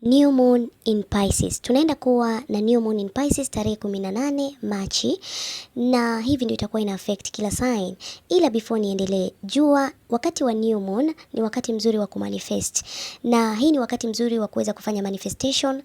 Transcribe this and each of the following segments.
New Moon in Pisces. Tunaenda kuwa na New Moon in Pisces tarehe 18 Machi, na hivi ndio itakuwa ina affect kila sign. Ila before niendelee, jua wakati wa New Moon ni wakati mzuri wa kumanifest. Na hii ni wakati mzuri wa kuweza kufanya manifestation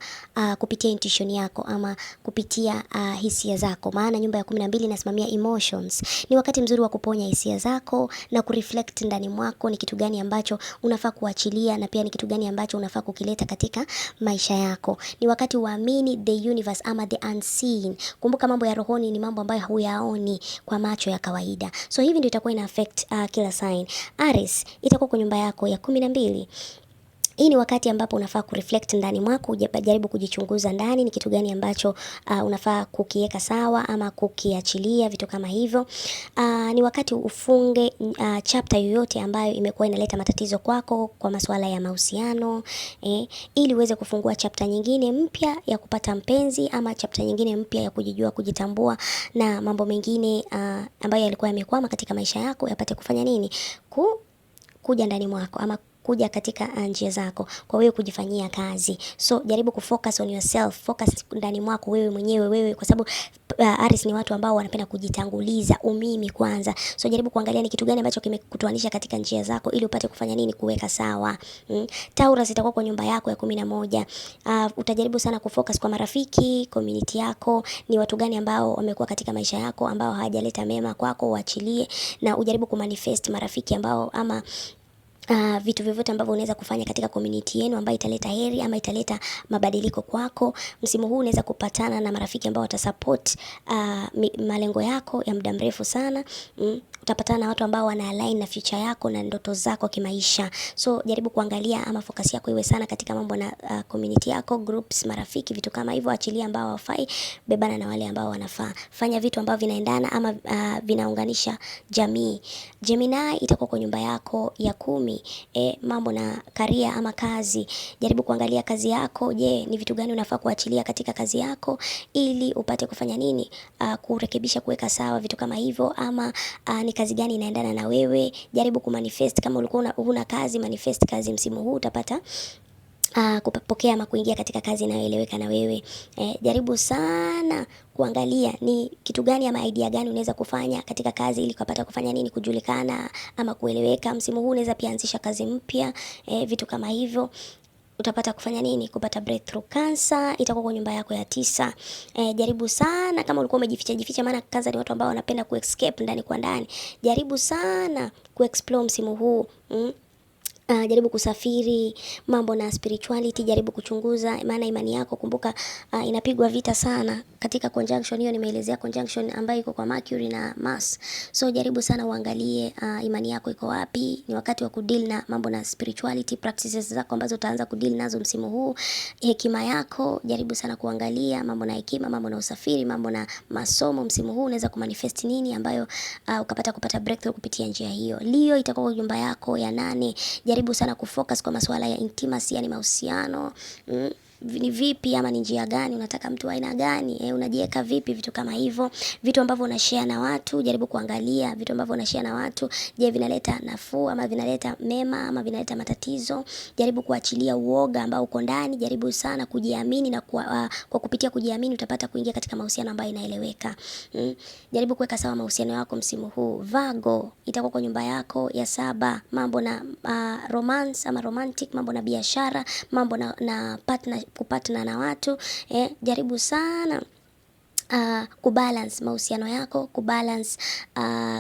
kupitia intuition yako ama kupitia hisia zako. Maana nyumba ya 12 inasimamia emotions. Ni wakati mzuri wa kuponya hisia zako na kureflect ndani mwako ni kitu gani ambacho unafaa kuachilia, na pia ni kitu gani ambacho unafaa kukileta katika maisha yako. Ni wakati uamini the universe ama the unseen. Kumbuka mambo ya rohoni ni mambo ambayo huyaoni kwa macho ya kawaida. So hivi ndio itakuwa ina affect kila sign. Aries itakuwa kwa nyumba yako ya 12. Hii ni wakati ambapo unafaa kureflect ndani mwako, ujaribu kujichunguza ndani ni kitu gani ambacho unafaa kukiweka sawa ama kukiachilia, vitu kama hivyo. Ni wakati ufunge chapter yoyote ambayo imekuwa inaleta matatizo kwako kwa masuala ya mahusiano, ili uweze kufungua chapter nyingine mpya ya kupata mpenzi, ama chapter nyingine mpya ya kujijua, kujitambua, na mambo mengine ambayo yalikuwa yamekwama katika maisha yako yapate kufanya nini? Kuja ndani mwako ama kuja katika njia zako kwa wewe kujifanyia kazi. So jaribu kufocus on yourself, focus ndani mwako wewe mwenyewe wewe, kwa sababu Aries ni watu ambao wanapenda kujitanguliza umimi kwanza. So jaribu kuangalia ni kitu gani ambacho kimekutoanisha katika njia zako ili upate kufanya nini, kuweka sawa. Taurus itakuwa kwa nyumba yako ya 11. Utajaribu sana kufocus kwa marafiki, community yako, ni watu gani ambao wamekuwa katika maisha yako ambao hawajaleta mema kwako, uachilie na ujaribu kumanifest marafiki ambao ama vitu vyovyote ambavyo unaweza kufanya katika community yenu ambayo italeta heri ama italeta mabadiliko kwako. Msimu huu unaweza kupatana na marafiki ambao watasupport malengo yako ya muda mrefu sana. Utapatana na watu ambao wana align na future yako na ndoto zako kimaisha. So jaribu kuangalia ama focus yako iwe sana katika mambo na community yako, groups, marafiki, vitu kama hivyo. Achilia ambao hawafai, bebana na wale ambao wanafaa. Fanya vitu ambavyo vinaendana ama vinaunganisha jamii. Gemini itakuwa kwa nyumba yako ya 10. Mambo na career ama kazi. Jaribu kuangalia kazi yako. Je, ni vitu gani unafaa kuachilia katika kazi yako ili upate kufanya nini? Kurekebisha, kuweka sawa, vitu kama hivyo. Ama ni kazi gani inaendana na wewe? Jaribu kumanifest. Kama ulikuwa huna kazi, manifest kazi msimu huu, utapata kupokea ama kuingia katika kazi inayoeleweka na wewe. Jaribu sana kuangalia ni kitu gani ama idea gani unaweza kufanya katika kazi ili kupata kufanya nini, kujulikana ama kueleweka. Msimu huu unaweza pia anzisha kazi mpya, vitu kama hivyo. Utapata kufanya nini, kupata breakthrough. Cancer itakuwa kwa nyumba yako ya 9. Jaribu sana kama ulikuwa umejificha, maana Cancer ni watu ambao wanapenda kuescape ndani kwa ndani. Jaribu sana kuexplore msimu huu. Jaribu kusafiri, mambo na spirituality, jaribu kuchunguza, maana imani yako kumbuka inapigwa vita sana katika conjunction hiyo. Nimeelezea conjunction ambayo iko kwa Mercury na Mars. So jaribu sana uangalie imani yako iko wapi. Ni wakati wa kudeal na mambo na spirituality practices zako ambazo utaanza kudeal nazo msimu huu. Hekima yako jaribu sana kuangalia mambo na hekima, mambo na usafiri, mambo na masomo. Msimu huu unaweza kumanifest nini ambayo kupata breakthrough kupitia njia hiyo. Leo itakuwa kwa nyumba yako ya 8. Jaribu sana kufocus kwa masuala ya intimacy, yani mahusiano. Ni vipi ama ni njia gani unataka mtu wa aina gani, unajiweka vipi, vitu kama hivyo. Vitu ambavyo unashare na watu, jaribu kuangalia vitu ambavyo unashare na watu, je, vinaleta nafuu ama vinaleta mema ama vinaleta matatizo. Jaribu kuachilia uoga ambao uko ndani, jaribu sana kujiamini, na kwa kupitia kujiamini utapata kuingia katika mahusiano ambayo inaeleweka. Jaribu kuweka sawa mahusiano yako msimu huu. Virgo itakuwa kwa nyumba yako ya 7. Mambo na romance ama romantic, mambo na biashara, mambo na kupatana na watu. Jaribu sana kubalance mahusiano yako, kubalance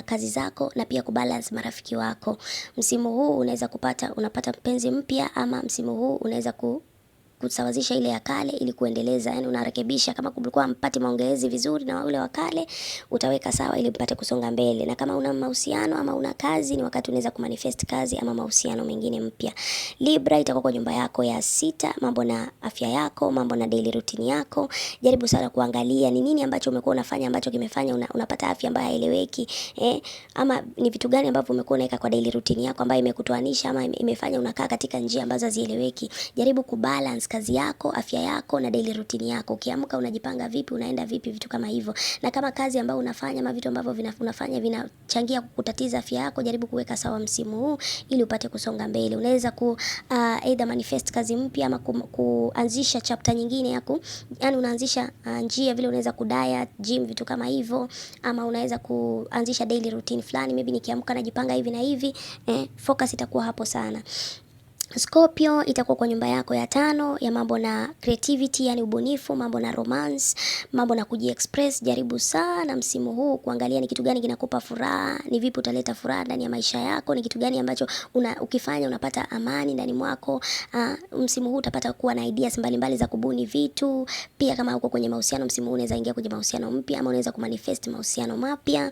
kazi zako, na pia kubalance marafiki wako. Msimu huu unaweza unapata mpenzi mpya, ama msimu huu unaweza kusawazisha ile ya kale ili kuendeleza, yani unarekebisha. Kama kulikuwa mpati maongezi vizuri na wale wa kale, utaweka sawa ili mpate kusonga mbele. Na kama una mahusiano ama una kazi, ni wakati unaweza kumanifest kazi ama mahusiano mengine mpya. Libra itakuwa kwa nyumba yako ya 6. Mambo na afya yako, mambo na daily routine yako. Jaribu sana kuangalia ni nini ambacho umekuwa unafanya ambacho kimefanya unapata afya ambayo haieleweki, ama ni vitu gani ambavyo umekuwa unaweka kwa daily routine yako ambayo imekutoanisha ama imefanya unakaa katika njia ambazo hazieleweki. Jaribu kubalance kazi yako, afya yako na daily routine yako. Ukiamka unajipanga vipi, unaenda vipi, vitu kama hivyo. Na kama kazi ambayo unafanya ama vitu ambavyo unafanya vinachangia kukutatiza afya yako, jaribu kuweka sawa msimu huu ili upate kusonga mbele. Unaweza either manifest kazi mpya ama kuanzisha chapter nyingine yako. Yani unaanzisha njia vile unaweza diet, gym, vitu kama hivyo, ama unaweza kuanzisha daily routine fulani, maybe nikiamka najipanga hivi na hivi, focus itakuwa hapo sana. Scorpio itakuwa kwa nyumba yako ya 5 ya mambo na creativity, yani ubunifu, mambo na romance, mambo na kujiexpress. Jaribu sana msimu huu kuangalia ni kitu gani kinakupa furaha, ni vipi utaleta furaha ndani ya maisha yako, ni kitu gani ambacho ukifanya unapata amani ndani mwako. Msimu huu utapata kuwa na ideas mbalimbali za kubuni vitu. Pia kama uko kwenye mahusiano, msimu huu unaweza ingia kwenye mahusiano mpya ama unaweza kumanifest mahusiano mapya,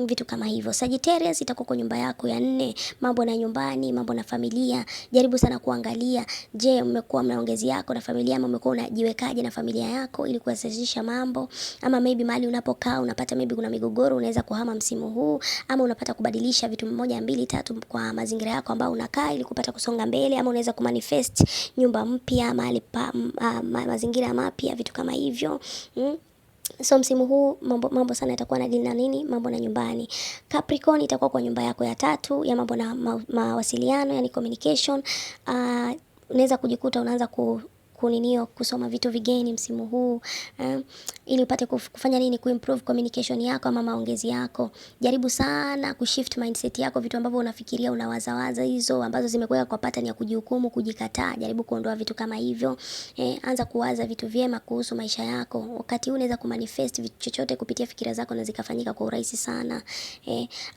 vitu kama hivyo. Sagittarius itakuwa kwa nyumba yako ya 4, mambo na nyumbani, mambo na familia. Jaribu sana kuangalia, je, umekuwa maongezi yako na familia ama umekuwa unajiwekaje na familia yako ili kuwasaidia mambo, ama maybe mahali unapokaa unapata maybe kuna migogoro, unaweza kuhama msimu huu, ama unapata kubadilisha vitu 1, 2, 3 kwa mazingira yako ambao unakaa ili kupata kusonga mbele, ama unaweza kumanifest nyumba mpya, mahali mazingira mapya, vitu kama hivyo. So msimu huu mambo sana yatakuwa na dini na nini, mambo na nyumbani. Capricorn itakuwa kwa nyumba yako ya 3 ya mambo na mawasiliano, yani communication. Unaweza kujikuta unaanza kusoma vitu vigeni msimu huu, ili upate kufanya nini, kuimprove communication yako ama maongezi yako. Jaribu sana kushift mindset yako, vitu ambavyo unafikiria unawaza hizo ambazo zimekuweka kwa pattern ya kujihukumu, kujikataa. Jaribu kuondoa vitu kama hivyo. Anza kuwaza vitu vyema kuhusu maisha yako. Wakati huu unaweza kumanifest vitu chochote kupitia fikira zako na zikafanyika kwa urahisi sana.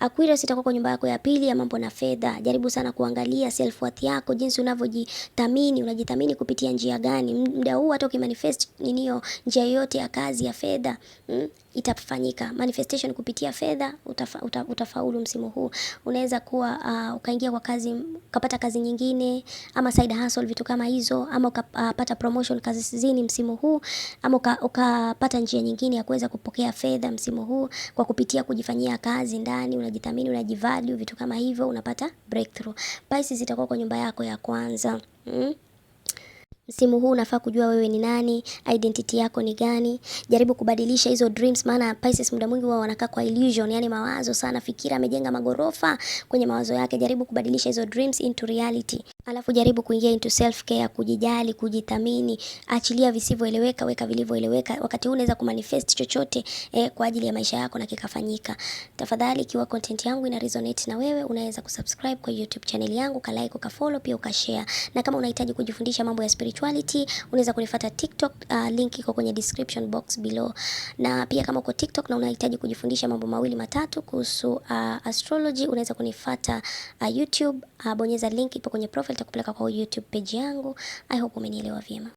Aquarius itakuwa kwa nyumba yako ya 2 ya mambo na fedha. Jaribu sana kuangalia self worth yako, jinsi unavyojithamini, unajithamini kupitia njia gani. Muda huu hata ukimanifest hiyo njia yote ya kazi ya fedha, itafanyika. Manifestation kupitia fedha, utafaulu msimu huu. Unaweza kuwa ukaingia kwa kazi, ukapata kazi nyingine ama side hustle, vitu kama hizo, ama ukapata promotion kazini msimu huu, ama ukapata njia nyingine ya kuweza kupokea fedha msimu huu kwa kupitia kujifanyia kazi ndani, unajithamini, unajivalue, vitu kama hivyo, unapata breakthrough. Pisces itakuwa kwa nyumba yako ya kwanza. Msimu huu unafaa kujua wewe ni nani, identity yako ni gani. Jaribu kubadilisha hizo dreams, maana Pisces muda mwingi wao wanakaa kwa illusion, yani mawazo sana, fikira, amejenga magorofa kwenye mawazo yake. Jaribu kubadilisha hizo dreams into reality. Alafu jaribu kuingia into self care, kujijali, kujithamini, achilia visivyoeleweka, weka vilivyoeleweka. Wakati huu unaweza kumanifest chochote kwa ajili ya maisha yako na kikafanyika. Tafadhali, ikiwa content yangu ina resonate na wewe, unaweza kusubscribe kwa YouTube channel yangu, ka like, ka follow, pia ukashare. Na kama unahitaji kujifundisha mambo ya spirituality, unaweza kunifuata TikTok, link iko kwenye description box below. Na pia kama uko TikTok na unahitaji kujifundisha mambo 2 matatu kuhusu astrology, unaweza kunifuata YouTube, bonyeza link ipo kwenye profile, itakupeleka kwa YouTube page yangu. I hope umenielewa vyema.